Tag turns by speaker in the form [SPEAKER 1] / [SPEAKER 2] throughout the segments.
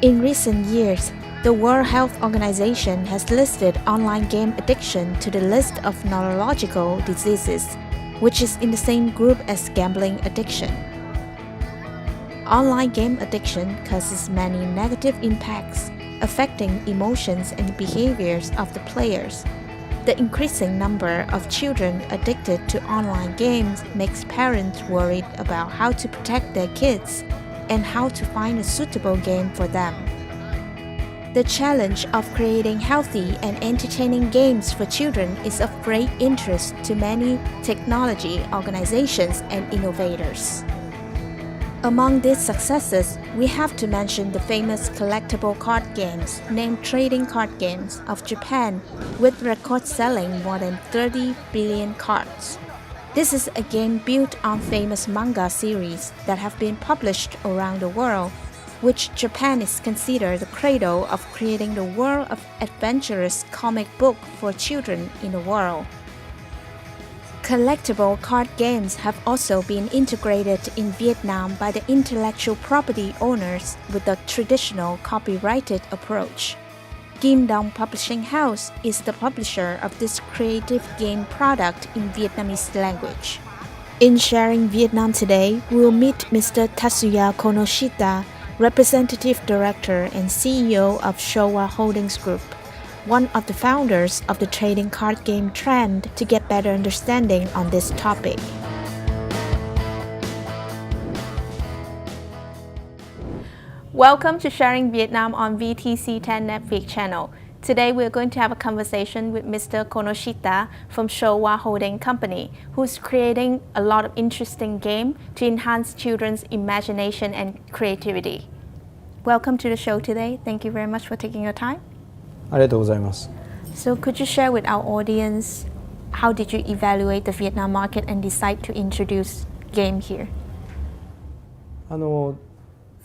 [SPEAKER 1] In recent years, the World Health Organization has listed online game addiction to the list of neurological diseases, which is in the same group as gambling addiction. Online game addiction causes many negative impacts, affecting emotions and behaviors of the players. The increasing number of children addicted to online games makes parents worried about how to protect their kids and how to find a suitable game for them. The challenge of creating healthy and entertaining games for children is of great interest to many technology organizations and innovators. Among these successes, we have to mention the famous collectible card games named trading card games of Japan, with records selling more than 30 billion cards. This is a game built on famous manga series that have been published around the world, which Japan is considered the cradle of creating the world of adventurous comic book for children in the world. Collectible card games have also been integrated in Vietnam by the intellectual property owners with a traditional copyrighted approach. Kim Dong Publishing House is the publisher of this creative game product in Vietnamese language. In Sharing Vietnam today, we'll meet Mr. Tetsuya Konoshita, Representative Director and CEO of Wedge Holdings Group, one of the founders of the trading card game trend, to get better understanding on this topic. Welcome to Sharing Vietnam on VTC 10 Netflix channel. Today we're going to have a conversation with Mr. Konoshita from Showa Holding Company, who's creating a lot of interesting games to enhance children's imagination and creativity. Welcome to the show today. Thank you very much for taking your time.
[SPEAKER 2] ありがとうございます。
[SPEAKER 1] So could you share with our audience how did you evaluate the Vietnam market and decide to introduce game here?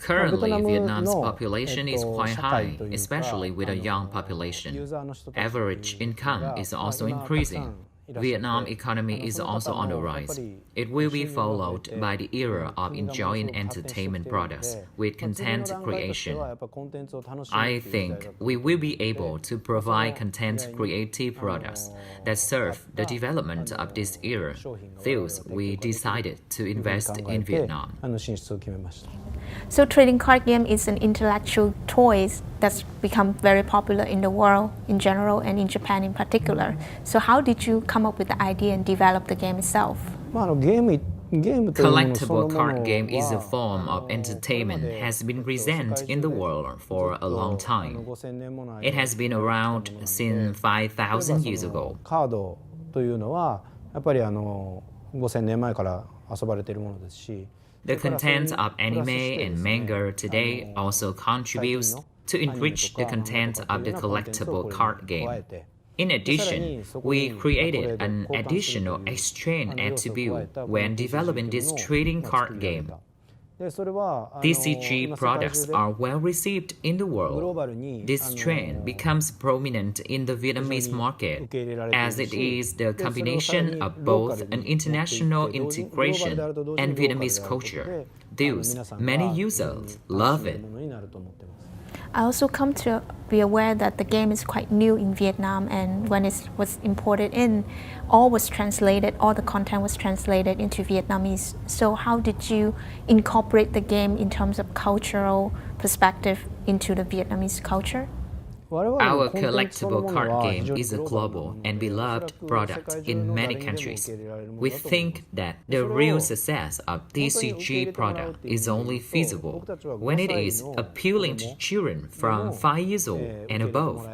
[SPEAKER 3] Currently, Vietnam's population is quite high, especially with a young population. Average income is also increasing. Vietnam economy is also on the rise. It will be followed by the era of enjoying entertainment products with content creation. I think we will be able to provide content creative products that serve the development of this era. Thus, we decided to invest in Vietnam.
[SPEAKER 1] So trading card game is an intellectual toy that's become very popular in the world in general and in Japan in particular. So how did you come up with the idea and develop the game itself?
[SPEAKER 3] Collectible card game is a form of entertainment has been present in the world for a long time. It has been around since 5,000 years ago. The content of anime and manga today also contributes to enrich the content of the collectible card game. In addition, we created an additional exchange attribute when developing this trading card game. TCG products are well received in the world. This trend becomes prominent in the Vietnamese market as it is the combination of both an international integration and Vietnamese culture. Thus, many users love it.
[SPEAKER 1] I also come to be aware that the game is quite new in Vietnam, and when it was imported in, all the content was translated into Vietnamese. So how did you incorporate the game in terms of cultural perspective into the Vietnamese culture?
[SPEAKER 3] Our collectible card game is a global and beloved product in many countries. We think that the real success of TCG product is only feasible when it is appealing to children from 5 years old and above.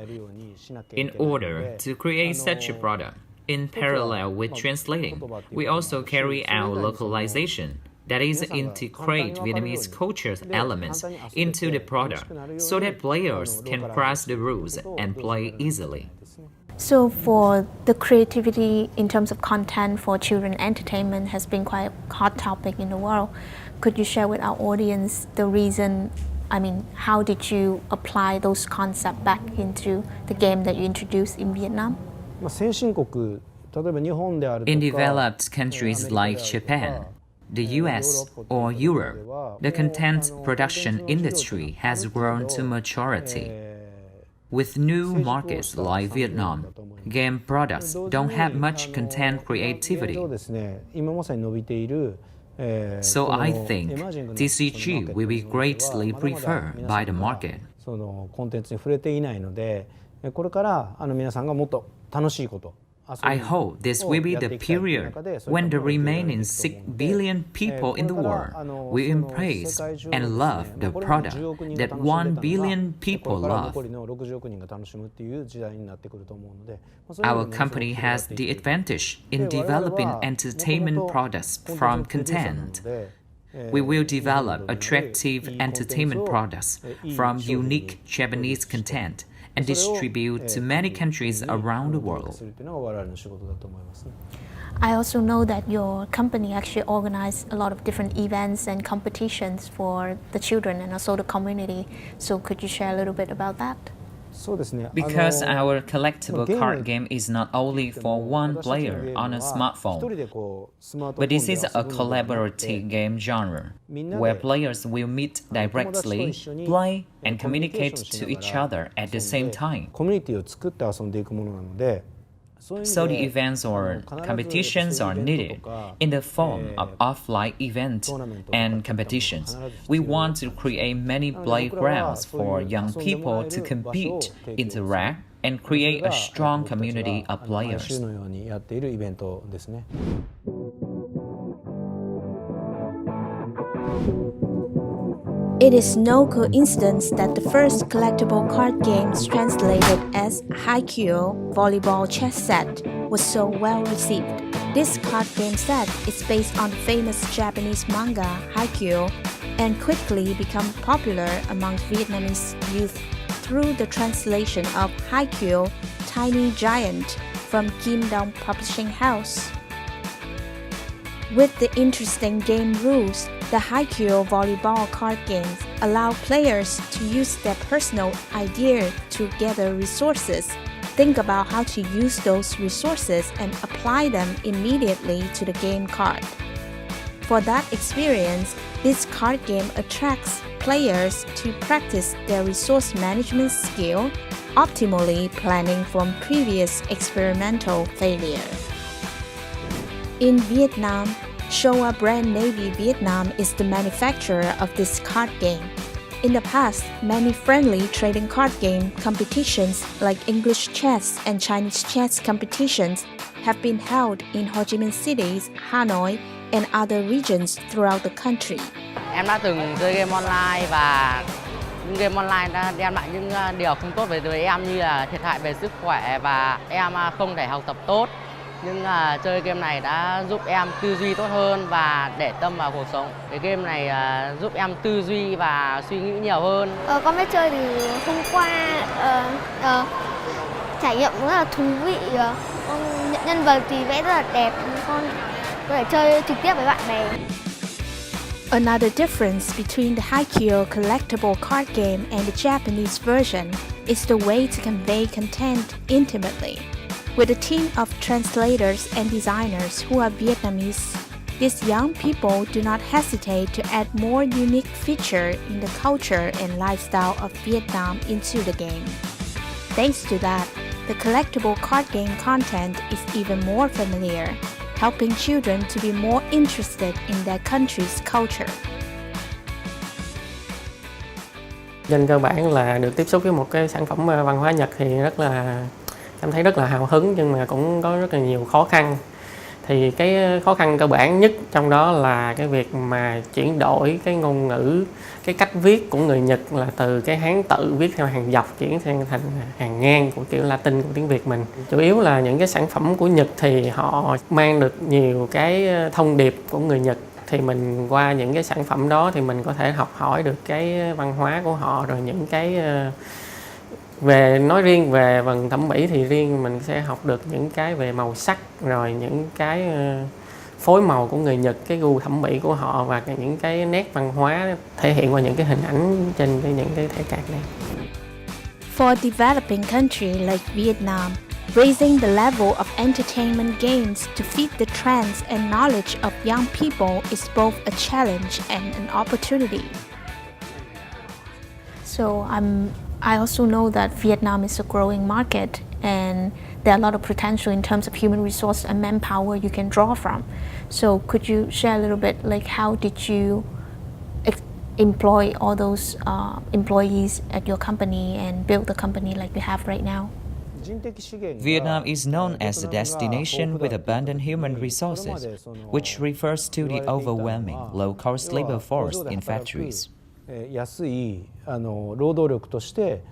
[SPEAKER 3] In order to create such a product, in parallel with translating, we also carry out localization. That is, integrate Vietnamese culture elements into the product so that players can grasp the rules and play easily.
[SPEAKER 1] So for the creativity in terms of content for children entertainment has been quite a hot topic in the world. Could you share with our audience the reason, how did you apply those concepts back into the game that you introduced in Vietnam?
[SPEAKER 3] In developed countries like Japan, the US, or Europe, the content production industry has grown to maturity. With new markets like Vietnam, game products don't have much content creativity. So I think TCG will be greatly preferred by the market.
[SPEAKER 2] そのコンテンツに触れていないので、これから皆さんがもっと楽しいこと。
[SPEAKER 3] I hope this will be the period when the remaining 6 billion people in the world will embrace and love the product that 1 billion people love. Our company has the advantage in developing entertainment products from content. We will develop attractive entertainment products from unique Japanese content and distribute to many countries around the world.
[SPEAKER 1] I also know that your company actually organizes a lot of different events and competitions for the children and also the community. So could you share a little bit about that?
[SPEAKER 3] Because our collectible card game is not only for one player on a smartphone, but this is a collaborative game genre where players will meet directly, play, and communicate to each other at the same time. So the events or competitions are needed in the form of offline events and competitions. We want to create many playgrounds for young people to compete, interact, and create a strong community of players.
[SPEAKER 1] It is no coincidence that the first collectible card games translated as Haikyu volleyball chess set was so well received. This card game set is based on the famous Japanese manga Haikyu and quickly became popular among Vietnamese youth through the translation of Haikyu Tiny Giant from Kim Dong Publishing House. With the interesting game rules, the Haikyu volleyball card games allow players to use their personal idea to gather resources, think about how to use those resources and apply them immediately to the game card. For that experience, this card game attracts players to practice their resource management skill, optimally planning from previous experimental failure. In Vietnam, Showa Brand Navy Vietnam is the manufacturer of this card game. In the past, many friendly trading card game competitions like English chess and Chinese chess competitions have been held in Ho Chi Minh City, Hanoi, and other regions throughout the country.
[SPEAKER 4] Em đã từng chơi game online và những game online đã đem lại những điều không tốt với em như là thiệt hại về sức khỏe và em không thể học tập tốt. Nhưng chơi game này đã giúp em tư duy tốt hơn và để tâm vào cuộc sống. Cái game này giúp em tư duy và suy nghĩ nhiều hơn.
[SPEAKER 5] Con biết chơi từ hôm qua, trải nghiệm rất là thú vị. Con nhận nhân vật thì vẽ rất là đẹp, con có thể chơi trực tiếp với bạn bè.
[SPEAKER 1] Another difference between the Haikyu collectible card game and the Japanese version is the way to convey content intimately. With a team of translators and designers who are Vietnamese, these young people do not hesitate to add more unique features in the culture and lifestyle of Vietnam into the game. Thanks to that, the collectible card game content is even more familiar, helping children to be more interested in their country's culture.
[SPEAKER 6] Trên cơ bản là được tiếp xúc với một cái sản phẩm văn hóa Nhật thì em thấy rất là hào hứng, nhưng mà cũng có rất là nhiều khó khăn. Thì cái khó khăn cơ bản nhất trong đó là cái việc mà chuyển đổi cái ngôn ngữ, cái cách viết của người Nhật là từ cái Hán tự viết theo hàng dọc chuyển sang thành hàng ngang của kiểu Latin của tiếng Việt mình. Chủ yếu là những cái sản phẩm của Nhật thì họ mang được nhiều cái thông điệp của người Nhật. Thì mình qua những cái sản phẩm đó thì mình có thể học hỏi được cái văn hóa của họ, rồi những cái về nói riêng về phần thẩm mỹ thì riêng mình sẽ học được những cái về màu sắc, rồi những cái phối màu của người Nhật, cái gu thẩm mỹ của họ và những cái nét văn hóa thể hiện qua những cái hình ảnh trên những cái thẻ card này.
[SPEAKER 1] For a developing country like Vietnam, Raising the level of entertainment games to feed the trends and knowledge of young people is both a challenge and an opportunity. So I also know that Vietnam is a growing market and there are a lot of potential in terms of human resource and manpower you can draw from. So could you share a little bit, like how did you employ all those employees at your company and build the company like you have right now?
[SPEAKER 3] Vietnam is known as a destination with abundant human resources, which refers to the overwhelming low-cost labor force in factories.
[SPEAKER 2] 安い労働力として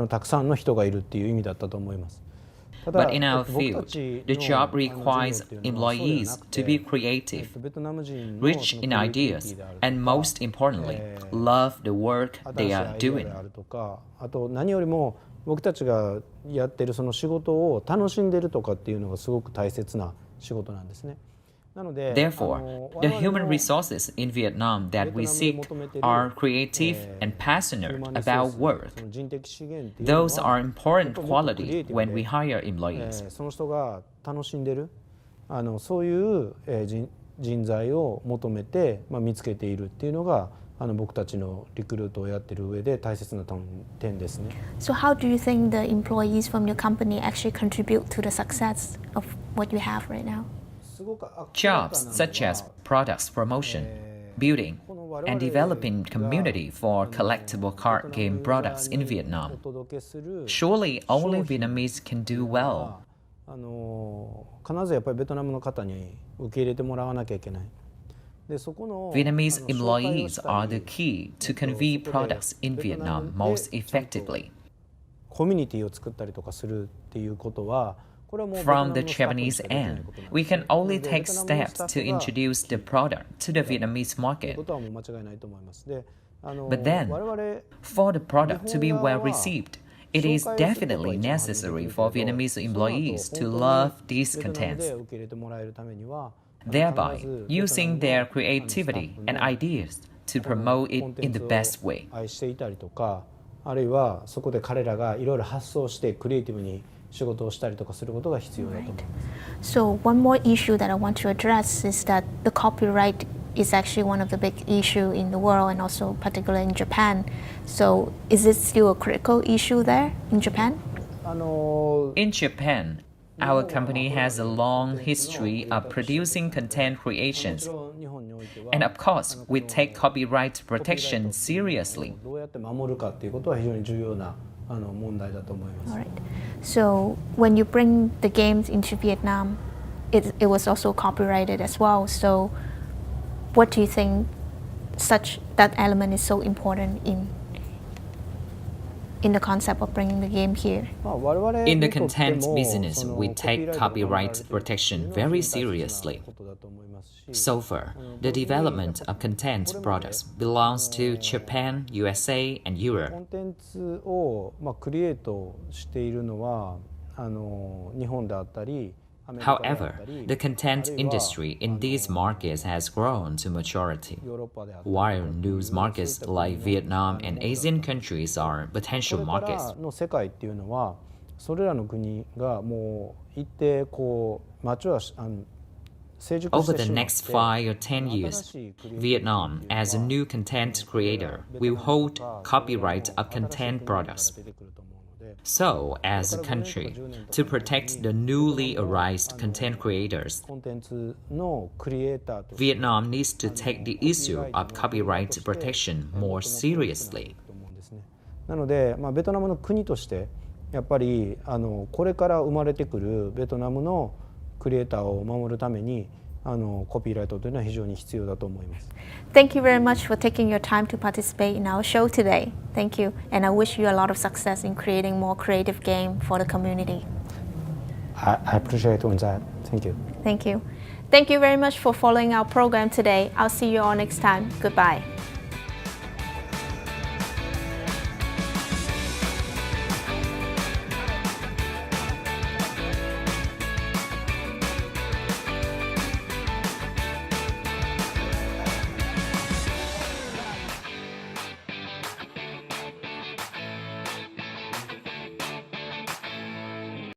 [SPEAKER 2] たくさんの人がいるっていう意味だったと思います。
[SPEAKER 3] But in our field, the job requires employees to be creative, rich in ideas, and most importantly, love the work they are doing.
[SPEAKER 2] あと何よりも僕たちがやってるその仕事を楽しんでるとかっていうのがすごく大切な仕事なんですね。
[SPEAKER 3] Therefore, the human resources in Vietnam that we seek are creative and passionate about work. Those are important qualities when we hire employees.
[SPEAKER 2] その人が楽しんでるそういう人材を求めて見つけているっていうのが僕たちのリクルートをやってる上で大切な点ですね。
[SPEAKER 1] So how do you think the employees from your company actually contribute to the success of what you have right now?
[SPEAKER 3] Jobs such as products promotion, building, and developing community for collectible card game products in Vietnam. Surely only Vietnamese can do well.
[SPEAKER 2] 必ずやっぱりベトナムの方に受け入れてもらわなきゃいけない。
[SPEAKER 3] Vietnamese employees are the key to convey products in Vietnam most effectively.
[SPEAKER 2] コミュニティを作ったりとかするっていうことは
[SPEAKER 3] From the Japanese end, we can only take steps to introduce the product to the Vietnamese market. But then, for the product to be well received, it is definitely necessary for Vietnamese employees to love these contents, thereby using their creativity and ideas to promote it in the best way.
[SPEAKER 2] あるいはそこで彼らがいろいろ発想してクリエイティブに 仕事をしたりとかすることが必要だと思います。
[SPEAKER 1] So one more issue that I want to address is that the copyright is actually one of the big issues in the world and also particularly in Japan. So is it still a critical issue there in Japan?
[SPEAKER 3] In Japan, our company has a long history of producing content creations. And of course, we take copyright protection seriously.
[SPEAKER 2] どうやって守るかっていうことは非常に重要な問題だと思います。
[SPEAKER 1] All right. So when you bring the games into Vietnam, it was also copyrighted as well. So what do you think that element is so important in the concept of bringing the game here?
[SPEAKER 3] In the content business, we take copyright protection very seriously. So far, the development of content products belongs to Japan, USA, and Europe.
[SPEAKER 2] コンテンツをクリエイトしているのは日本であったり
[SPEAKER 3] However, the content industry in these markets has grown to maturity, while new markets like Vietnam and Asian countries are potential markets.
[SPEAKER 2] の世界っていうのはそれらの国がもう一定マチュア
[SPEAKER 3] Over the next 5 or 10 years, Vietnam, as a new content creator, will hold copyright of content products. So, as a country, to protect the newly arised content creators, Vietnam needs to take the issue of copyright protection more seriously.
[SPEAKER 2] なので、ベトナムの国としてやっぱりこれから生まれてくるベトナムのクリエイターを守るためにコピーライトというのは非常に必要だと思います。
[SPEAKER 1] Thank you very much for taking your time to participate in our show today. Thank you, and I wish you a lot of success in creating more creative game for the community.
[SPEAKER 2] I appreciate that. Thank you.
[SPEAKER 1] Thank you. Thank you very much for following our program today. I'll see you all next time. Goodbye.